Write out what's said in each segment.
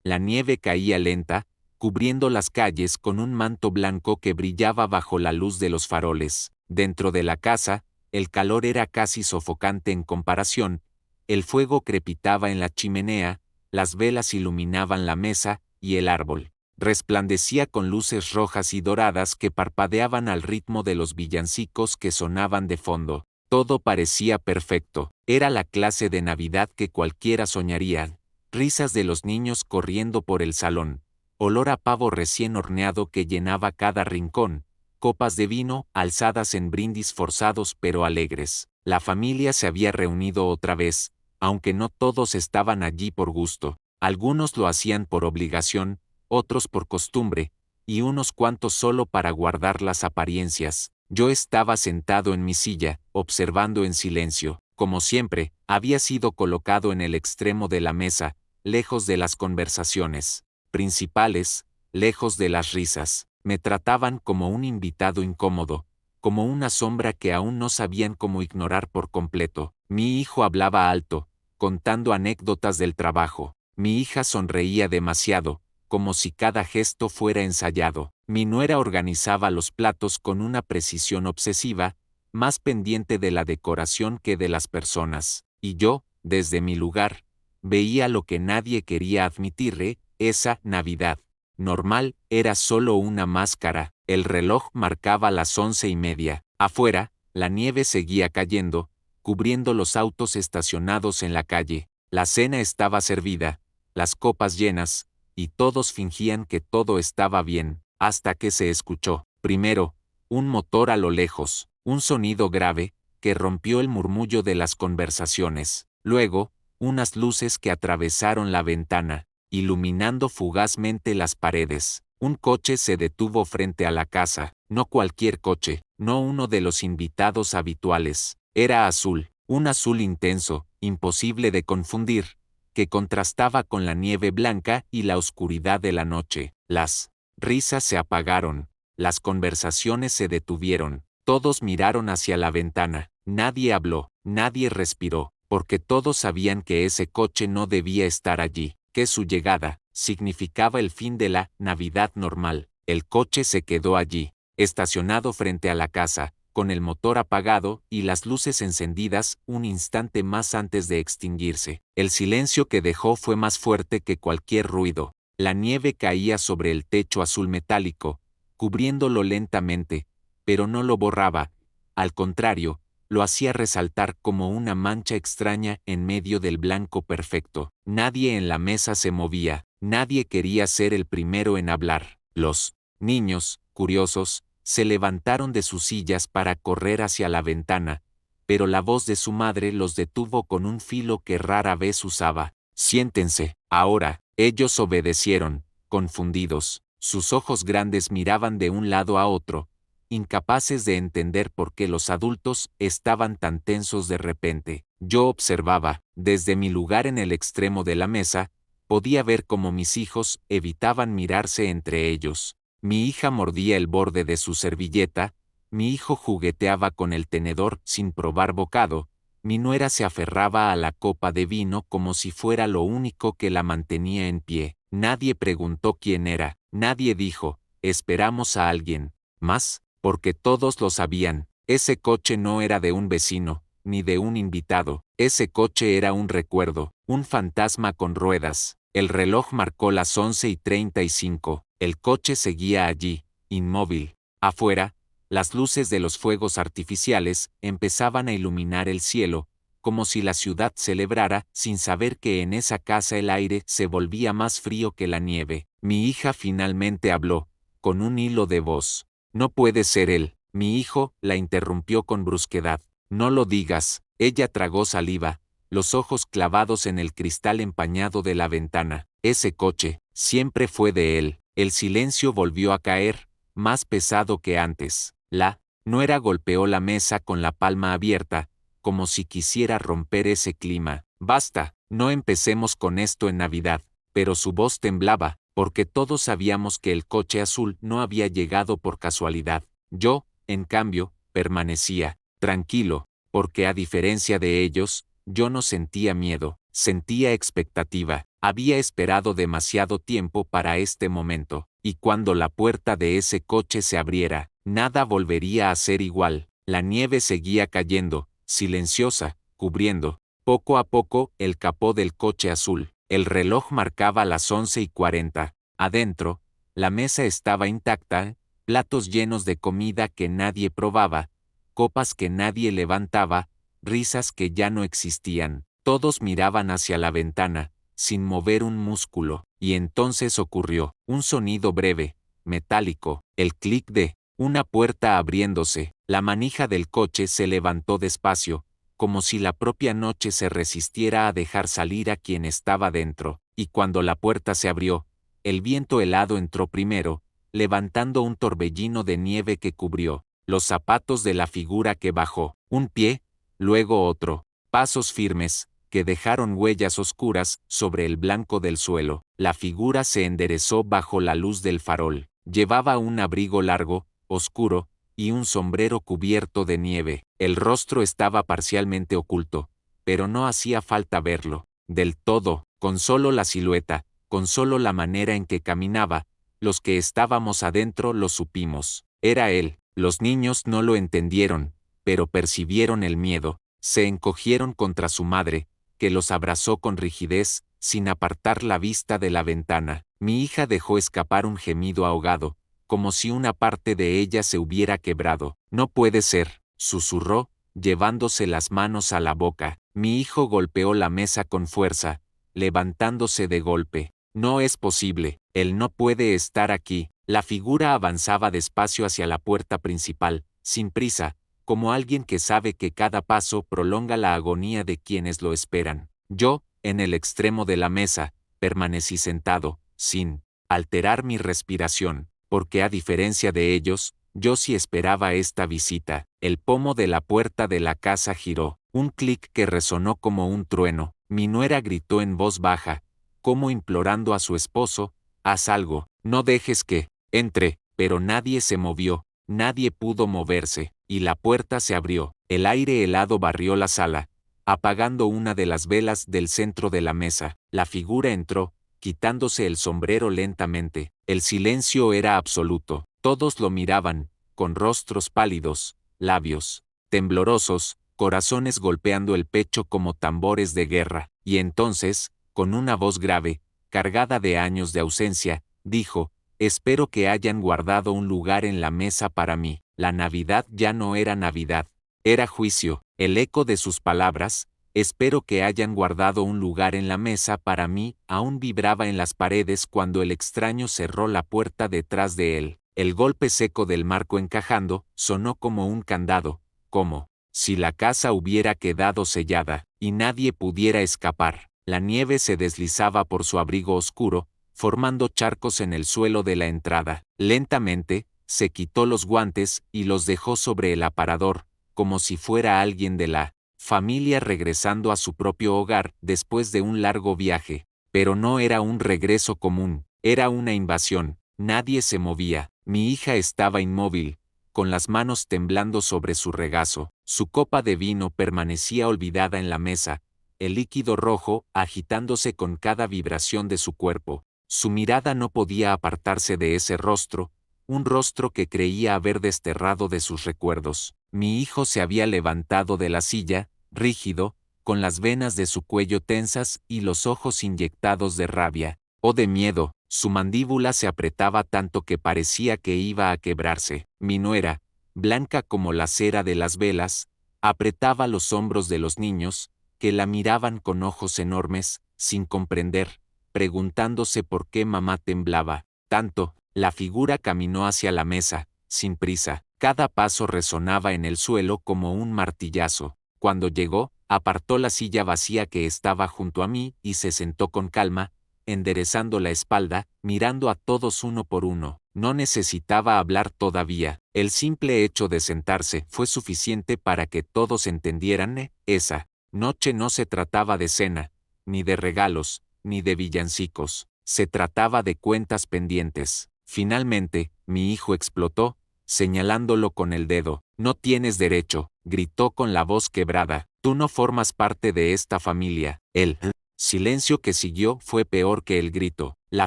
La nieve caía lenta, cubriendo las calles con un manto blanco que brillaba bajo la luz de los faroles. Dentro de la casa, el calor era casi sofocante en comparación, el fuego crepitaba en la chimenea, las velas iluminaban la mesa, y el árbol resplandecía con luces rojas y doradas que parpadeaban al ritmo de los villancicos que sonaban de fondo. Todo parecía perfecto. Era la clase de Navidad que cualquiera soñaría. Risas de los niños corriendo por el salón, olor a pavo recién horneado que llenaba cada rincón, copas de vino alzadas en brindis forzados pero alegres. La familia se había reunido otra vez, aunque no todos estaban allí por gusto. Algunos lo hacían por obligación, otros por costumbre, y unos cuantos solo para guardar las apariencias. Yo estaba sentado en mi silla, observando en silencio. Como siempre, había sido colocado en el extremo de la mesa, lejos de las conversaciones principales, lejos de las risas. Me trataban como un invitado incómodo, como una sombra que aún no sabían cómo ignorar por completo. Mi hijo hablaba alto, contando anécdotas del trabajo. Mi hija sonreía demasiado, como si cada gesto fuera ensayado. Mi nuera organizaba los platos con una precisión obsesiva, más pendiente de la decoración que de las personas. Y yo, desde mi lugar, veía lo que nadie quería admitirle: esa Navidad normal era solo una máscara. El reloj marcaba las 11:30. Afuera, la nieve seguía cayendo, cubriendo los autos estacionados en la calle. La cena estaba servida, las copas llenas, y todos fingían que todo estaba bien, hasta que se escuchó, primero, un motor a lo lejos, un sonido grave, que rompió el murmullo de las conversaciones. Luego, unas luces que atravesaron la ventana, iluminando fugazmente las paredes. Un coche se detuvo frente a la casa, no cualquier coche, no uno de los invitados habituales. Era azul, un azul intenso, imposible de confundir, que contrastaba con la nieve blanca y la oscuridad de la noche. Las risas se apagaron, las conversaciones se detuvieron, todos miraron hacia la ventana. Nadie habló, nadie respiró, porque todos sabían que ese coche no debía estar allí, que su llegada significaba el fin de la Navidad normal. El coche se quedó allí, estacionado frente a la casa, con el motor apagado y las luces encendidas un instante más antes de extinguirse. El silencio que dejó fue más fuerte que cualquier ruido. La nieve caía sobre el techo azul metálico, cubriéndolo lentamente, pero no lo borraba. Al contrario, lo hacía resaltar como una mancha extraña en medio del blanco perfecto. Nadie en la mesa se movía, nadie quería ser el primero en hablar. Los niños, curiosos, se levantaron de sus sillas para correr hacia la ventana, pero la voz de su madre los detuvo con un filo que rara vez usaba. «Siéntense». Ahora, ellos obedecieron, confundidos. Sus ojos grandes miraban de un lado a otro, incapaces de entender por qué los adultos estaban tan tensos de repente. Yo observaba, desde mi lugar en el extremo de la mesa, podía ver cómo mis hijos evitaban mirarse entre ellos. Mi hija mordía el borde de su servilleta, mi hijo jugueteaba con el tenedor sin probar bocado, mi nuera se aferraba a la copa de vino como si fuera lo único que la mantenía en pie. Nadie preguntó quién era, nadie dijo, «Esperamos a alguien más», porque todos lo sabían. Ese coche no era de un vecino, ni de un invitado. Ese coche era un recuerdo, un fantasma con ruedas. El reloj marcó las 11:35. El coche seguía allí, inmóvil. Afuera, las luces de los fuegos artificiales empezaban a iluminar el cielo, como si la ciudad celebrara, sin saber que en esa casa el aire se volvía más frío que la nieve. Mi hija finalmente habló, con un hilo de voz. «No puede ser él». Mi hijo la interrumpió con brusquedad. «No lo digas». Ella tragó saliva, los ojos clavados en el cristal empañado de la ventana. «Ese coche siempre fue de él». El silencio volvió a caer, más pesado que antes. La nuera golpeó la mesa con la palma abierta, como si quisiera romper ese clima. «Basta, no empecemos con esto en Navidad». Pero su voz temblaba, porque todos sabíamos que el coche azul no había llegado por casualidad. Yo, en cambio, permanecía tranquilo, porque a diferencia de ellos, yo no sentía miedo. Sentía expectativa. Había esperado demasiado tiempo para este momento, y cuando la puerta de ese coche se abriera, nada volvería a ser igual. La nieve seguía cayendo, silenciosa, cubriendo, poco a poco, el capó del coche azul. El reloj marcaba las 11:40. Adentro, la mesa estaba intacta, platos llenos de comida que nadie probaba, copas que nadie levantaba, risas que ya no existían. Todos miraban hacia la ventana, sin mover un músculo, y entonces ocurrió un sonido breve, metálico, el clic de una puerta abriéndose. La manija del coche se levantó despacio, como si la propia noche se resistiera a dejar salir a quien estaba dentro, y cuando la puerta se abrió, el viento helado entró primero, levantando un torbellino de nieve que cubrió los zapatos de la figura que bajó, un pie, luego otro, pasos firmes, que dejaron huellas oscuras sobre el blanco del suelo. La figura se enderezó bajo la luz del farol. Llevaba un abrigo largo, oscuro, y un sombrero cubierto de nieve. El rostro estaba parcialmente oculto, pero no hacía falta verlo del todo, con solo la silueta, con solo la manera en que caminaba. Los que estábamos adentro lo supimos. Era él. Los niños no lo entendieron, pero percibieron el miedo. Se encogieron contra su madre, que los abrazó con rigidez, sin apartar la vista de la ventana. Mi hija dejó escapar un gemido ahogado, como si una parte de ella se hubiera quebrado. No puede ser, susurró, llevándose las manos a la boca. Mi hijo golpeó la mesa con fuerza, levantándose de golpe. No es posible, él no puede estar aquí. La figura avanzaba despacio hacia la puerta principal, sin prisa, como alguien que sabe que cada paso prolonga la agonía de quienes lo esperan. Yo, en el extremo de la mesa, permanecí sentado, sin alterar mi respiración, porque a diferencia de ellos, yo sí esperaba esta visita. El pomo de la puerta de la casa giró, un clic que resonó como un trueno. Mi nuera gritó en voz baja, como implorando a su esposo, haz algo, no dejes que entre, pero nadie se movió, nadie pudo moverse, y la puerta se abrió. El aire helado barrió la sala, apagando una de las velas del centro de la mesa. La figura entró, quitándose el sombrero lentamente. El silencio era absoluto. Todos lo miraban, con rostros pálidos, labios temblorosos, corazones golpeando el pecho como tambores de guerra. Y entonces, con una voz grave, cargada de años de ausencia, dijo: espero que hayan guardado un lugar en la mesa para mí. La Navidad ya no era Navidad, era juicio. El eco de sus palabras, espero que hayan guardado un lugar en la mesa para mí, aún vibraba en las paredes cuando el extraño cerró la puerta detrás de él. El golpe seco del marco encajando sonó como un candado, como si la casa hubiera quedado sellada, y nadie pudiera escapar. La nieve se deslizaba por su abrigo oscuro, formando charcos en el suelo de la entrada. Lentamente, se quitó los guantes y los dejó sobre el aparador, como si fuera alguien de la familia regresando a su propio hogar después de un largo viaje. Pero no era un regreso común, era una invasión. Nadie se movía. Mi hija estaba inmóvil, con las manos temblando sobre su regazo. Su copa de vino permanecía olvidada en la mesa, el líquido rojo agitándose con cada vibración de su cuerpo. Su mirada no podía apartarse de ese rostro, un rostro que creía haber desterrado de sus recuerdos. Mi hijo se había levantado de la silla, rígido, con las venas de su cuello tensas y los ojos inyectados de rabia, o de miedo. Su mandíbula se apretaba tanto que parecía que iba a quebrarse. Mi nuera, blanca como la cera de las velas, apretaba los hombros de los niños, que la miraban con ojos enormes, sin comprender, preguntándose por qué mamá temblaba tanto. La figura caminó hacia la mesa, sin prisa. Cada paso resonaba en el suelo como un martillazo. Cuando llegó, apartó la silla vacía que estaba junto a mí y se sentó con calma, enderezando la espalda, mirando a todos uno por uno. No necesitaba hablar todavía. El simple hecho de sentarse fue suficiente para que todos entendieran. Esa noche no se trataba de cena, ni de regalos, ni de villancicos. Se trataba de cuentas pendientes. Finalmente, mi hijo explotó, señalándolo con el dedo. No tienes derecho, gritó con la voz quebrada. Tú no formas parte de esta familia. Él Silencio que siguió fue peor que el grito. La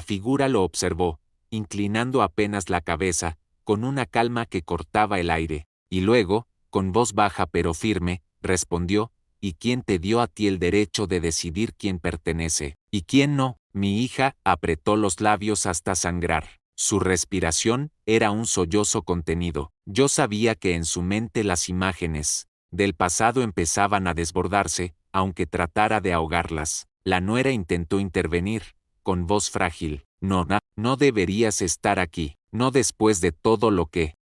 figura lo observó, inclinando apenas la cabeza, con una calma que cortaba el aire, y luego, con voz baja pero firme, respondió: ¿Y quién te dio a ti el derecho de decidir quién pertenece y quién no? Mi hija apretó los labios hasta sangrar. Su respiración era un sollozo contenido. Yo sabía que en su mente las imágenes del pasado empezaban a desbordarse, aunque tratara de ahogarlas. La nuera intentó intervenir, con voz frágil. Nona, no deberías estar aquí, no después de todo lo que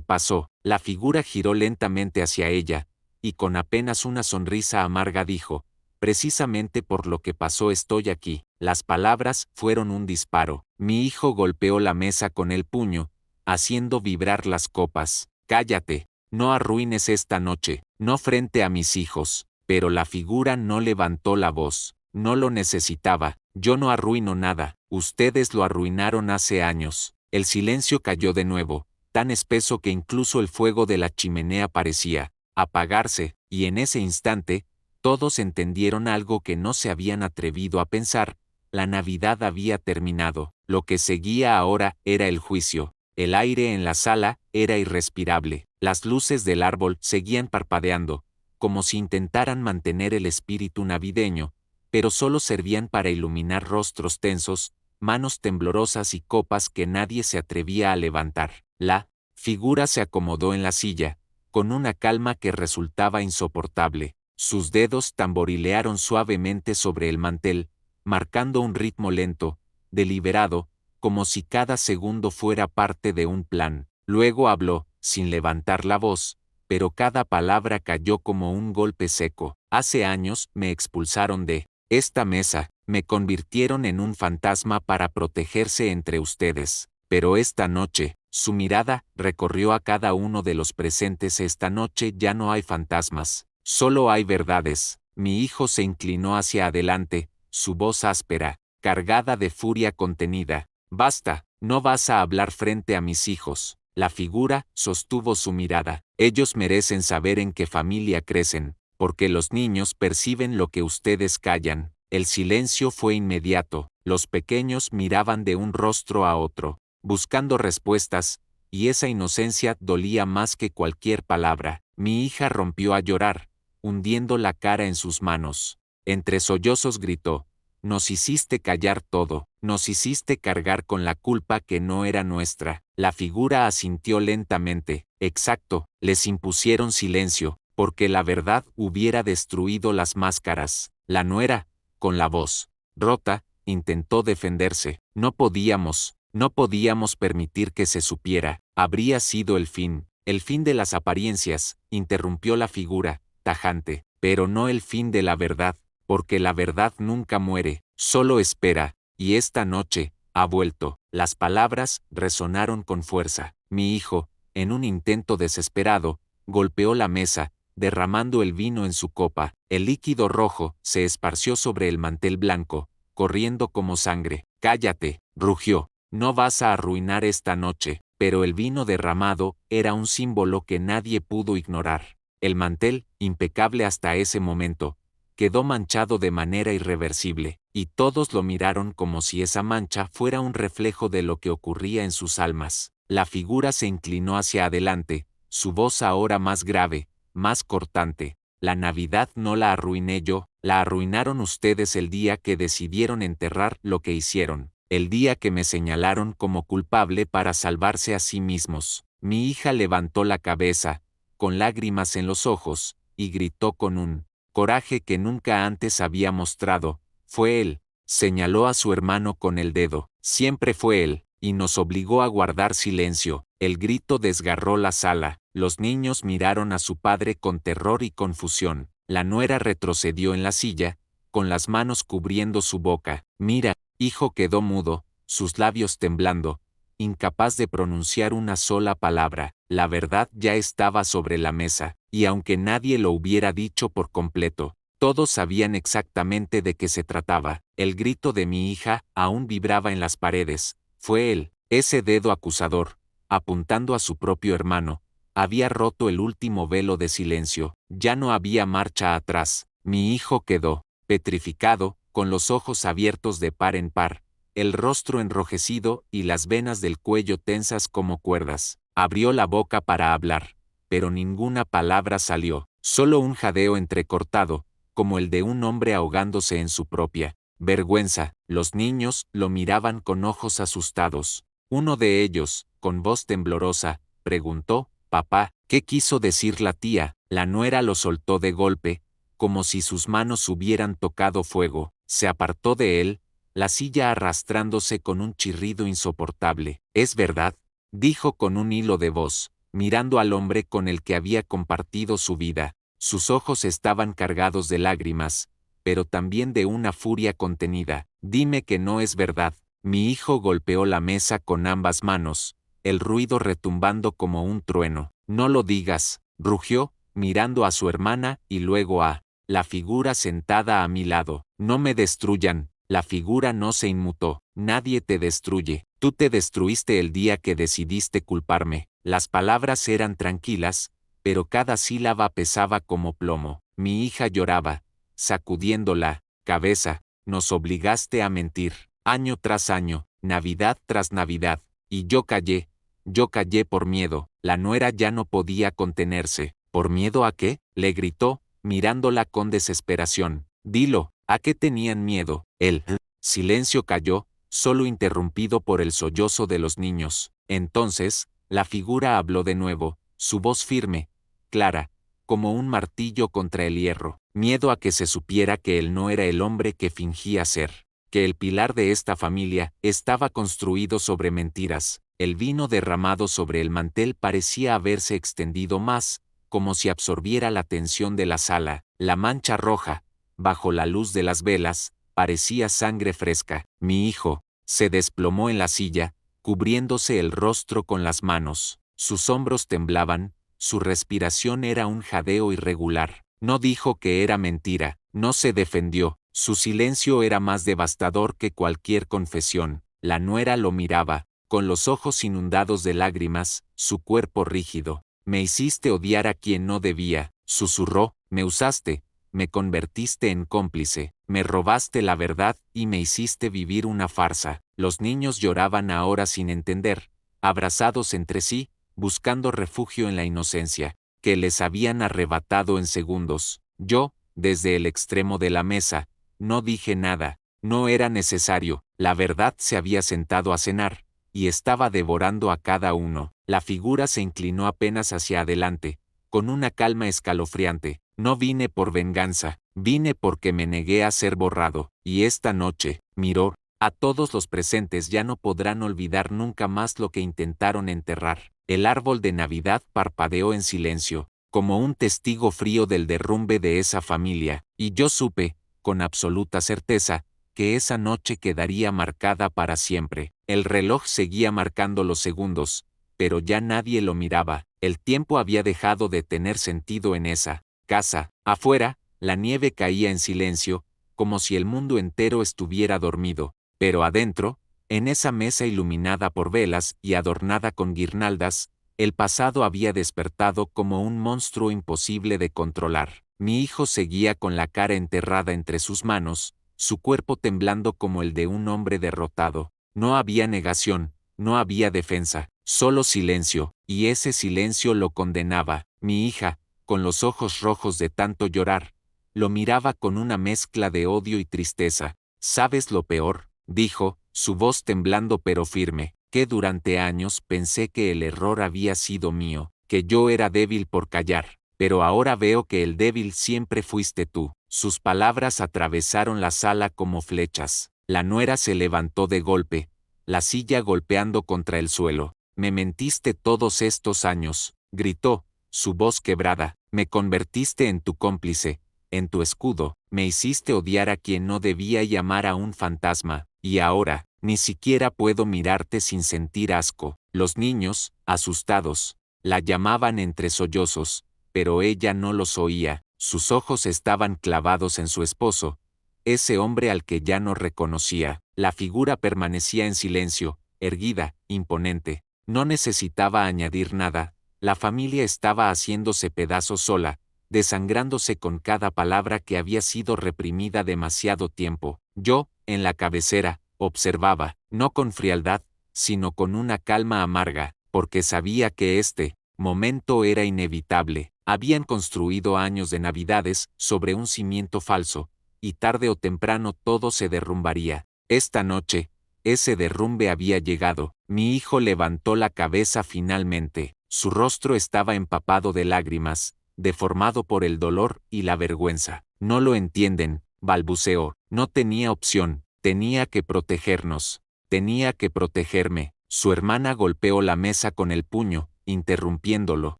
pasó. La figura giró lentamente hacia ella, y con apenas una sonrisa amarga dijo: precisamente por lo que pasó estoy aquí. Las palabras fueron un disparo. Mi hijo golpeó la mesa con el puño, haciendo vibrar las copas. Cállate, no arruines esta noche, no frente a mis hijos. Pero la figura no levantó la voz. No lo necesitaba. Yo no arruino nada. Ustedes lo arruinaron hace años. El silencio cayó de nuevo, tan espeso que incluso el fuego de la chimenea parecía apagarse, y en ese instante, todos entendieron algo que no se habían atrevido a pensar: la Navidad había terminado. Lo que seguía ahora era el juicio. El aire en la sala era irrespirable. Las luces del árbol seguían parpadeando, como si intentaran mantener el espíritu navideño, pero solo servían para iluminar rostros tensos, manos temblorosas y copas que nadie se atrevía a levantar. La figura se acomodó en la silla, con una calma que resultaba insoportable. Sus dedos tamborilearon suavemente sobre el mantel, marcando un ritmo lento, deliberado, como si cada segundo fuera parte de un plan. Luego habló, sin levantar la voz, pero cada palabra cayó como un golpe seco. Hace años me expulsaron de esta mesa, me convirtieron en un fantasma para protegerse entre ustedes. Pero esta noche, su mirada recorrió a cada uno de los presentes. Esta noche ya no hay fantasmas, solo hay verdades. Mi hijo se inclinó hacia adelante, su voz áspera, cargada de furia contenida. Basta, no vas a hablar frente a mis hijos. La figura sostuvo su mirada. Ellos merecen saber en qué familia crecen, porque los niños perciben lo que ustedes callan. El silencio fue inmediato. Los pequeños miraban de un rostro a otro, buscando respuestas, y esa inocencia dolía más que cualquier palabra. Mi hija rompió a llorar, hundiendo la cara en sus manos. Entre sollozos gritó: nos hiciste callar todo, nos hiciste cargar con la culpa que no era nuestra. La figura asintió lentamente. Exacto, les impusieron silencio, porque la verdad hubiera destruido las máscaras. La nuera, con la voz rota, intentó defenderse. No podíamos permitir que se supiera. Habría sido el fin de las apariencias, interrumpió la figura, tajante, pero no el fin de la verdad, porque la verdad nunca muere, solo espera, y esta noche ha vuelto. Las palabras resonaron con fuerza. Mi hijo, en un intento desesperado, golpeó la mesa, derramando el vino en su copa. El líquido rojo se esparció sobre el mantel blanco, corriendo como sangre. Cállate, rugió. No vas a arruinar esta noche. Pero el vino derramado era un símbolo que nadie pudo ignorar. El mantel, impecable hasta ese momento, quedó manchado de manera irreversible, y todos lo miraron como si esa mancha fuera un reflejo de lo que ocurría en sus almas. La figura se inclinó hacia adelante, su voz ahora más grave, más cortante. La Navidad no la arruiné yo, la arruinaron ustedes el día que decidieron enterrar lo que hicieron, el día que me señalaron como culpable para salvarse a sí mismos. Mi hija levantó la cabeza, con lágrimas en los ojos, y gritó con un coraje que nunca antes había mostrado: fue él. Señaló a su hermano con el dedo. Siempre fue él, y nos obligó a guardar silencio. El grito desgarró la sala. Los niños miraron a su padre con terror y confusión. La nuera retrocedió en la silla, con las manos cubriendo su boca. Mira, hijo, quedó mudo, sus labios temblando, incapaz de pronunciar una sola palabra. La verdad ya estaba sobre la mesa, y aunque nadie lo hubiera dicho por completo, todos sabían exactamente de qué se trataba. El grito de mi hija aún vibraba en las paredes. Fue él, ese dedo acusador, apuntando a su propio hermano, había roto el último velo de silencio. Ya no había marcha atrás. Mi hijo quedó petrificado, con los ojos abiertos de par en par, el rostro enrojecido y las venas del cuello tensas como cuerdas. Abrió la boca para hablar, pero ninguna palabra salió, solo un jadeo entrecortado, como el de un hombre ahogándose en su propia vergüenza. Los niños lo miraban con ojos asustados. Uno de ellos, con voz temblorosa, preguntó: «Papá, ¿qué quiso decir la tía?». La nuera lo soltó de golpe, como si sus manos hubieran tocado fuego. Se apartó de él, la silla arrastrándose con un chirrido insoportable. «¿Es verdad?», dijo con un hilo de voz, mirando al hombre con el que había compartido su vida. Sus ojos estaban cargados de lágrimas, pero también de una furia contenida. «Dime que no es verdad». Mi hijo golpeó la mesa con ambas manos, el ruido retumbando como un trueno. «No lo digas», rugió, mirando a su hermana y luego a la figura sentada a mi lado. «No me destruyan». La figura no se inmutó. «Nadie te destruye. Tú te destruiste el día que decidiste culparme». Las palabras eran tranquilas, pero cada sílaba pesaba como plomo. Mi hija lloraba, sacudiendo la cabeza. «Nos obligaste a mentir, año tras año, Navidad tras Navidad, y yo callé por miedo». La nuera ya no podía contenerse. «¿Por miedo a qué?», le gritó, mirándola con desesperación. «Dilo, ¿a qué tenían miedo?». El silencio cayó, solo interrumpido por el sollozo de los niños. Entonces, la figura habló de nuevo, su voz firme, clara, como un martillo contra el hierro. «Miedo a que se supiera que él no era el hombre que fingía ser, que el pilar de esta familia estaba construido sobre mentiras». El vino derramado sobre el mantel parecía haberse extendido más, como si absorbiera la tensión de la sala. La mancha roja, bajo la luz de las velas, parecía sangre fresca. Mi hijo se desplomó en la silla, cubriéndose el rostro con las manos. Sus hombros temblaban, su respiración era un jadeo irregular. No dijo que era mentira, no se defendió. Su silencio era más devastador que cualquier confesión. La nuera lo miraba, con los ojos inundados de lágrimas, su cuerpo rígido. «Me hiciste odiar a quien no debía», susurró. «Me usaste, me convertiste en cómplice, me robaste la verdad y me hiciste vivir una farsa». Los niños lloraban ahora sin entender, abrazados entre sí, buscando refugio en la inocencia, que les habían arrebatado en segundos. Yo, desde el extremo de la mesa, no dije nada. No era necesario. La verdad se había sentado a cenar, y estaba devorando a cada uno. La figura se inclinó apenas hacia adelante, con una calma escalofriante. «No vine por venganza, vine porque me negué a ser borrado, y esta noche», miró a todos los presentes, «ya no podrán olvidar nunca más lo que intentaron enterrar». El árbol de Navidad parpadeó en silencio, como un testigo frío del derrumbe de esa familia, y yo supe, con absoluta certeza, que esa noche quedaría marcada para siempre. El reloj seguía marcando los segundos, pero ya nadie lo miraba. El tiempo había dejado de tener sentido en esa casa. Afuera, la nieve caía en silencio, como si el mundo entero estuviera dormido, pero adentro, en esa mesa iluminada por velas y adornada con guirnaldas, el pasado había despertado como un monstruo imposible de controlar. Mi hijo seguía con la cara enterrada entre sus manos, su cuerpo temblando como el de un hombre derrotado. No había negación, no había defensa, solo silencio, y ese silencio lo condenaba. Mi hija, con los ojos rojos de tanto llorar, lo miraba con una mezcla de odio y tristeza. «¿Sabes lo peor?», dijo, su voz temblando pero firme, «que durante años pensé que el error había sido mío, que yo era débil por callar, pero ahora veo que el débil siempre fuiste tú». Sus palabras atravesaron la sala como flechas. La nuera se levantó de golpe, la silla golpeando contra el suelo. «Me mentiste todos estos años», gritó, su voz quebrada. «Me convertiste en tu cómplice, en tu escudo, me hiciste odiar a quien no debía y amar a un fantasma, y ahora, ni siquiera puedo mirarte sin sentir asco». Los niños, asustados, la llamaban entre sollozos, pero ella no los oía. Sus ojos estaban clavados en su esposo, ese hombre al que ya no reconocía. La figura permanecía en silencio, erguida, imponente. No necesitaba añadir nada. La familia estaba haciéndose pedazos sola, desangrándose con cada palabra que había sido reprimida demasiado tiempo. Yo, en la cabecera, observaba, no con frialdad, sino con una calma amarga, porque sabía que este momento era inevitable. Habían construido años de navidades sobre un cimiento falso, y tarde o temprano todo se derrumbaría. Esta noche, ese derrumbe había llegado. Mi hijo levantó la cabeza finalmente. Su rostro estaba empapado de lágrimas, deformado por el dolor y la vergüenza. No lo entienden, balbuceó. No tenía opción, tenía que protegernos. Tenía que protegerme. Su hermana golpeó la mesa con el puño, interrumpiéndolo.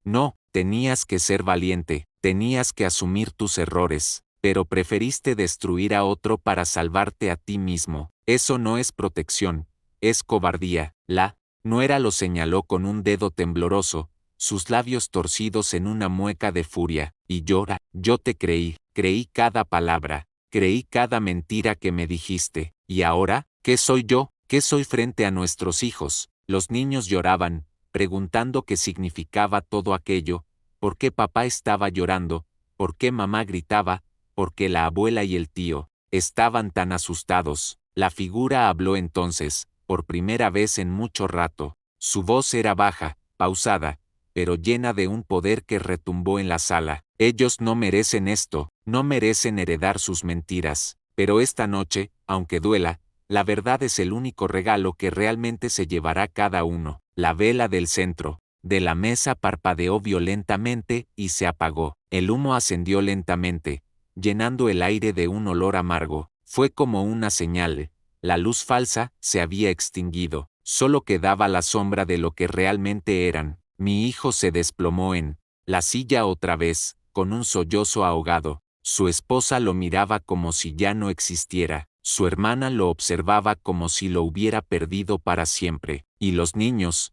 No, tenías que ser valiente, tenías que asumir tus errores, pero preferiste destruir a otro para salvarte a ti mismo. Eso no es protección, es cobardía. La nuera lo señaló con un dedo tembloroso, sus labios torcidos en una mueca de furia. Y llora, yo te creí cada palabra, creí cada mentira que me dijiste. ¿Y ahora, qué soy yo? ¿Qué soy frente a nuestros hijos? Los niños lloraban, preguntando qué significaba todo aquello, por qué papá estaba llorando, por qué mamá gritaba, por qué la abuela y el tío estaban tan asustados. La figura habló entonces, por primera vez en mucho rato. Su voz era baja, pausada, pero llena de un poder que retumbó en la sala. Ellos no merecen esto, no merecen heredar sus mentiras. Pero esta noche, aunque duela, la verdad es el único regalo que realmente se llevará cada uno. La vela del centro de la mesa parpadeó violentamente y se apagó. El humo ascendió lentamente, llenando el aire de un olor amargo. Fue como una señal. La luz falsa se había extinguido. Solo quedaba la sombra de lo que realmente eran. Mi hijo se desplomó en la silla otra vez, con un sollozo ahogado. Su esposa lo miraba como si ya no existiera. Su hermana lo observaba como si lo hubiera perdido para siempre. Y los niños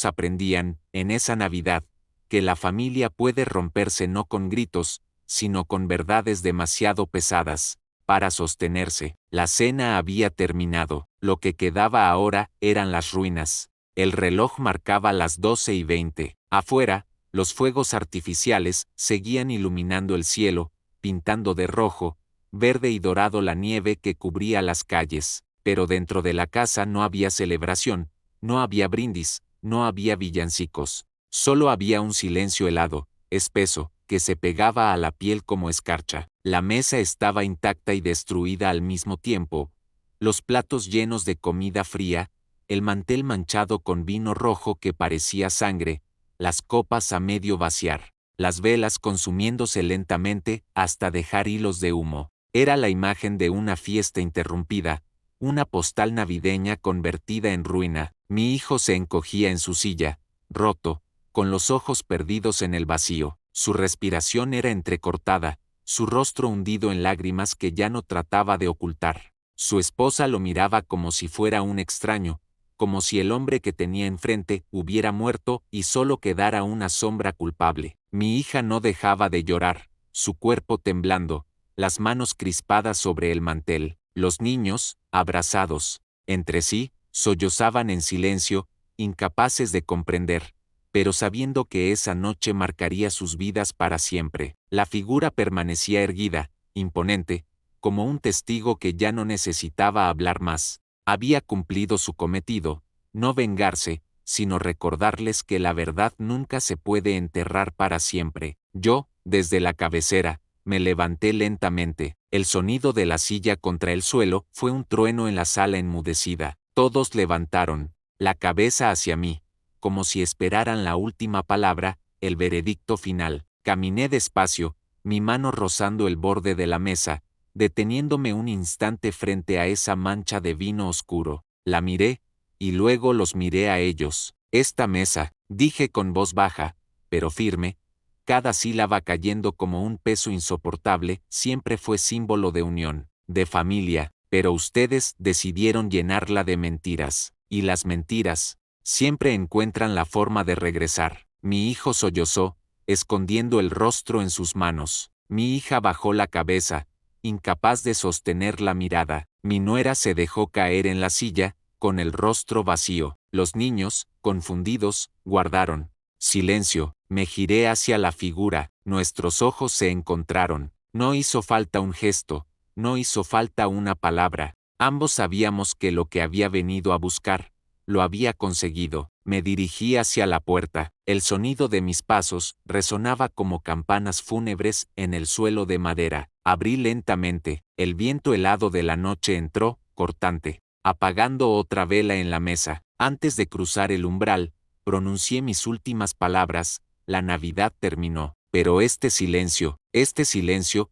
aprendían, en esa Navidad, que la familia puede romperse no con gritos, sino con verdades demasiado pesadas para sostenerse. La cena había terminado. Lo que quedaba ahora eran las ruinas. El reloj marcaba las 12:20. Afuera, los fuegos artificiales seguían iluminando el cielo, pintando de rojo, verde y dorado la nieve que cubría las calles. Pero dentro de la casa no había celebración, no había brindis, no había villancicos. Solo había un silencio helado, espeso, que se pegaba a la piel como escarcha. La mesa estaba intacta y destruida al mismo tiempo, los platos llenos de comida fría, el mantel manchado con vino rojo que parecía sangre, las copas a medio vaciar, las velas consumiéndose lentamente hasta dejar hilos de humo. Era la imagen de una fiesta interrumpida, una postal navideña convertida en ruina. Mi hijo se encogía en su silla, roto, con los ojos perdidos en el vacío. Su respiración era entrecortada, su rostro hundido en lágrimas que ya no trataba de ocultar. Su esposa lo miraba como si fuera un extraño, como si el hombre que tenía enfrente hubiera muerto y solo quedara una sombra culpable. Mi hija no dejaba de llorar, su cuerpo temblando, las manos crispadas sobre el mantel. Los niños, abrazados entre sí, sollozaban en silencio, incapaces de comprender, pero sabiendo que esa noche marcaría sus vidas para siempre. La figura permanecía erguida, imponente, como un testigo que ya no necesitaba hablar más. Había cumplido su cometido, no vengarse, sino recordarles que la verdad nunca se puede enterrar para siempre. Yo, desde la cabecera, me levanté lentamente. El sonido de la silla contra el suelo fue un trueno en la sala enmudecida. Todos levantaron la cabeza hacia mí, como si esperaran la última palabra, el veredicto final. Caminé despacio, mi mano rozando el borde de la mesa, deteniéndome un instante frente a esa mancha de vino oscuro. La miré, y luego los miré a ellos. Esta mesa, dije con voz baja, pero firme, cada sílaba cayendo como un peso insoportable, siempre fue símbolo de unión, de familia, pero ustedes decidieron llenarla de mentiras, y las mentiras siempre encuentran la forma de regresar. Mi hijo sollozó, escondiendo el rostro en sus manos. Mi hija bajó la cabeza, incapaz de sostener la mirada. Mi nuera se dejó caer en la silla, con el rostro vacío. Los niños, confundidos, guardaron Silencio, me giré hacia la figura, nuestros ojos se encontraron. No hizo falta un gesto, no hizo falta una palabra. Ambos sabíamos que lo que había venido a buscar, lo había conseguido. Me dirigí hacia la puerta. El sonido de mis pasos resonaba como campanas fúnebres en el suelo de madera. Abrí lentamente. El viento helado de la noche entró, cortante, apagando otra vela en la mesa. Antes de cruzar el umbral, pronuncié mis últimas palabras. La Navidad terminó. Pero este silencio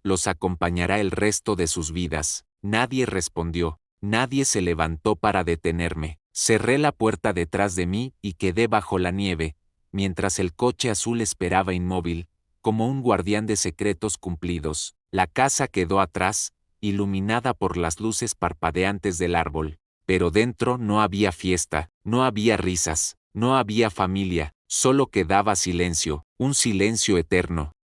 los acompañará el resto de sus vidas. Nadie respondió. Nadie se levantó para detenerme. Cerré la puerta detrás de mí y quedé bajo la nieve, mientras el coche azul esperaba inmóvil, como un guardián de secretos cumplidos. La casa quedó atrás, iluminada por las luces parpadeantes del árbol. Pero dentro no había fiesta, no había risas, no había familia, solo quedaba silencio, un silencio eterno.